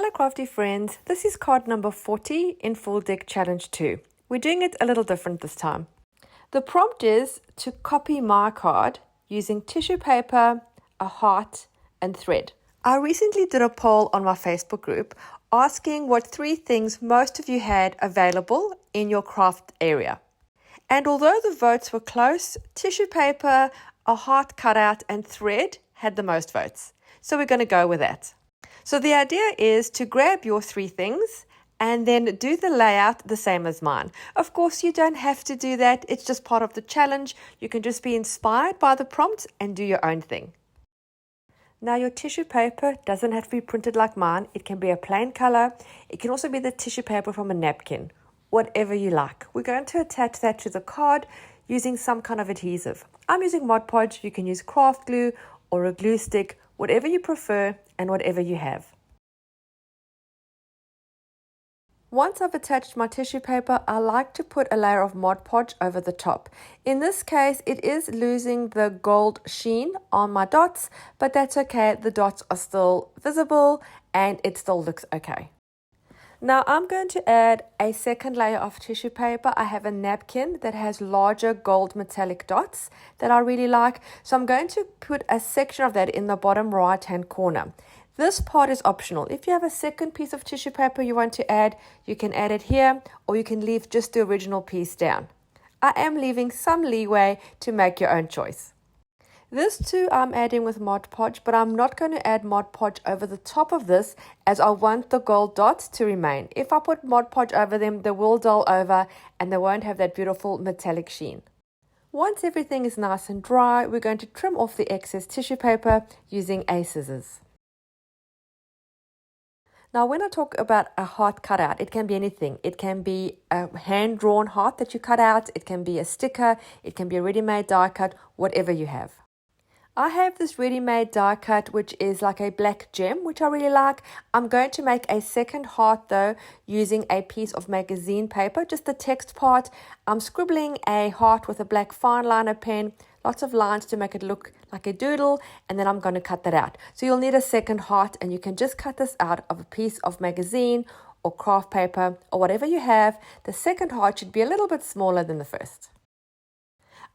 Hello crafty friends, this is card number 40 in Full Deck Challenge 2. We're doing it a little different this time. The prompt is to copy my card using tissue paper, a heart and thread. I recently did a poll on my Facebook group asking what 3 things most of you had available in your craft area. And although the votes were close, tissue paper, a heart cutout and thread had the most votes. So we're going to go with that. So the idea is to grab your 3 things and then do the layout the same as mine. Of course, you don't have to do that. It's just part of the challenge. You can just be inspired by the prompt and do your own thing. Now your tissue paper doesn't have to be printed like mine. It can be a plain color. It can also be the tissue paper from a napkin, whatever you like. We're going to attach that to the card using some kind of adhesive. I'm using Mod Podge. You can use craft glue or a glue stick, whatever you prefer and whatever you have. Once I've attached my tissue paper, I like to put a layer of Mod Podge over the top. In this case, it is losing the gold sheen on my dots, but that's okay. The dots are still visible and it still looks okay. Now I'm going to add a second layer of tissue paper. I have a napkin that has larger gold metallic dots that I really like. So I'm going to put a section of that in the bottom right hand corner. This part is optional. If you have a second piece of tissue paper you want to add, you can add it here or you can leave just the original piece down. I am leaving some leeway to make your own choice. This too I'm adding with Mod Podge, but I'm not going to add Mod Podge over the top of this as I want the gold dots to remain. If I put Mod Podge over them, they will dull over and they won't have that beautiful metallic sheen. Once everything is nice and dry, we're going to trim off the excess tissue paper using a scissors. Now when I talk about a heart cutout, it can be anything. It can be a hand-drawn heart that you cut out, it can be a sticker, it can be a ready-made die cut, whatever you have. I have this ready-made die cut which is like a black gem which I really like. I'm going to make a second heart though using a piece of magazine paper, just the text part. I'm scribbling a heart with a black fine liner pen, lots of lines to make it look like a doodle, and then I'm going to cut that out. So you'll need a second heart and you can just cut this out of a piece of magazine or craft paper or whatever you have. The second heart should be a little bit smaller than the first.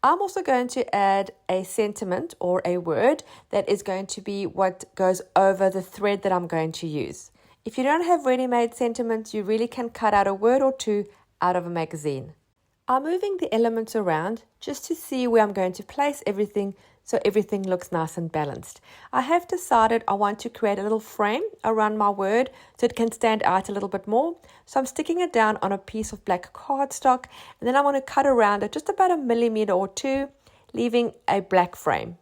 I'm also going to add a sentiment or a word that is going to be what goes over the thread that I'm going to use. If you don't have ready-made sentiments, you really can cut out a word or 2 out of a magazine. I'm moving the elements around just to see where I'm going to place everything so everything looks nice and balanced. I have decided I want to create a little frame around my word so it can stand out a little bit more. So I'm sticking it down on a piece of black cardstock and then I want to cut around it just about 1 millimeter or 2, leaving a black frame.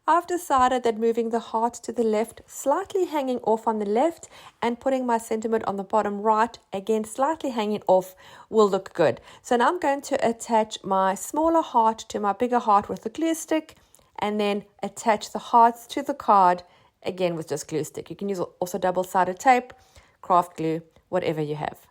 I've decided that moving the heart to the left, slightly hanging off on the left, and putting my sentiment on the bottom right, again slightly hanging off, will look good. So now I'm going to attach my smaller heart to my bigger heart with a glue stick, and then attach the hearts to the card, again with just glue stick. You can use also double-sided tape, craft glue, whatever you have.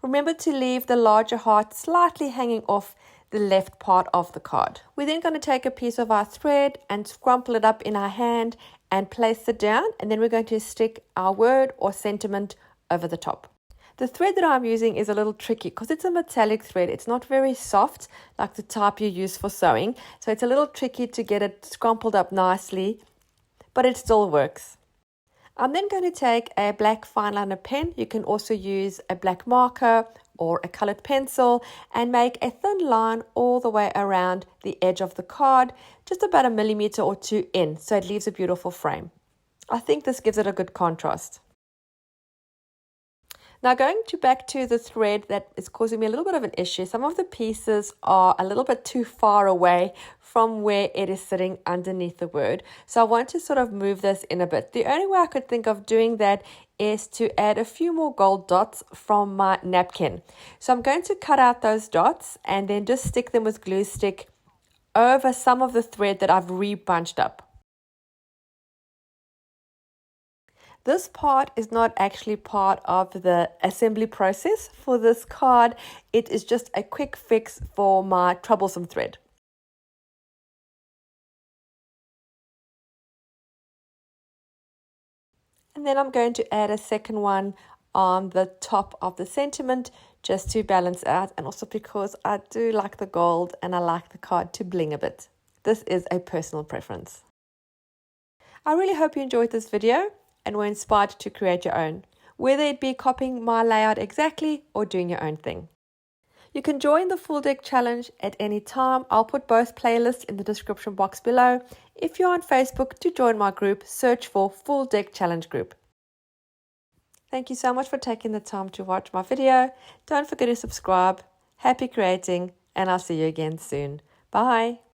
Remember to leave the larger heart slightly hanging off the left part of the card. We're then going to take a piece of our thread and scrumple it up in our hand and place it down, and then we're going to stick our word or sentiment over the top. The thread that I'm using is a little tricky because it's a metallic thread. It's not very soft like the type you use for sewing, so it's a little tricky to get it scrumpled up nicely, but it still works. I'm then going to take a black fine liner pen. You can also use a black marker or a colored pencil and make a thin line all the way around the edge of the card, just about 1 millimeter or 2 in, so it leaves a beautiful frame. I think this gives it a good contrast. Now going back to the thread that is causing me a little bit of an issue. Some of the pieces are a little bit too far away from where it is sitting underneath the word. So I want to sort of move this in a bit. The only way I could think of doing that is to add a few more gold dots from my napkin. So I'm going to cut out those dots and then just stick them with glue stick over some of the thread that I've re-bunched up. This part is not actually part of the assembly process for this card. It is just a quick fix for my troublesome thread. And then I'm going to add a second one on the top of the sentiment just to balance out, and also because I do like the gold and I like the card to bling a bit. This is a personal preference. I really hope you enjoyed this video and were inspired to create your own, whether it be copying my layout exactly or doing your own thing. You can join the Full Deck Challenge at any time. I'll put both playlists in the description box below. If you're on Facebook, to join my group, search for Full Deck Challenge Group. Thank you so much for taking the time to watch my video. Don't forget to subscribe. Happy creating, and I'll see you again soon. Bye.